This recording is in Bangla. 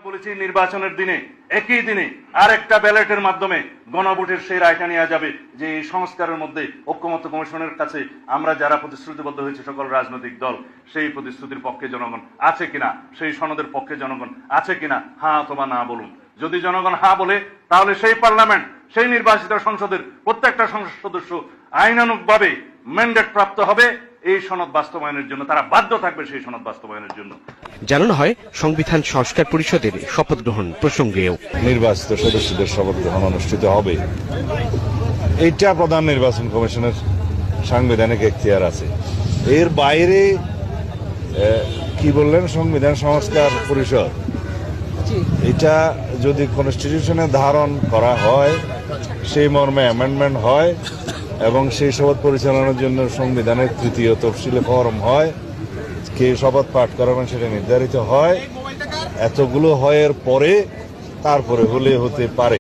বলেছি নির্বাচনের দিনে একই দিনে আরেকটা ব্যালটের মাধ্যমে গণভোটের সেই রায়টা নেওয়া যাবে যে এই সংস্কারের মধ্যে ঐক্যমত্য কমিশনের কাছে আমরা যারা প্রতিশ্রুতিবদ্ধ হয়েছে সকল রাজনৈতিক দল সেই প্রতিশ্রুতির পক্ষে জনগণ আছে কিনা, সেই সনদের পক্ষে জনগণ আছে কিনা, হ্যাঁ অথবা না বলুন। যদি জনগণ হ্যাঁ বলে তাহলে সেই পার্লামেন্ট, সেই নির্বাচিত সংসদের প্রত্যেকটা সংসদ সদস্য আইনানুগভাবে ম্যান্ডেট প্রাপ্ত হবে এই সনদ বাস্তবায়নের জন্য, তারা বাধ্য থাকবে সেই সনদ বাস্তবায়নের জন্য। জানানো হয় সংবিধান সংস্কার পরিষদের শপথ গ্রহণ প্রসঙ্গেও নির্বাচিত সদস্যদের শপথ গ্রহণ অনুষ্ঠিত হবে, এইটা প্রধান নির্বাচন কমিশনের সাংবিধানিক এখতিয়ার আছে। এর বাইরে কি বললেন সংবিধান সংস্কার পরিষদ, এটা যদি কনস্টিটিউশনে ধারণ করা হয়, সেই মর্মে অ্যামেন্ডমেন্ট হয় এবং সেই শপথ পরিচালনার জন্য সংবিধানের তৃতীয় তফসিলে ফরম হয়, কে শপথ পাঠ করাবেন সেটা নির্ধারিত হয়, এতগুলো হয়ের পরে তারপরে হতে পারে।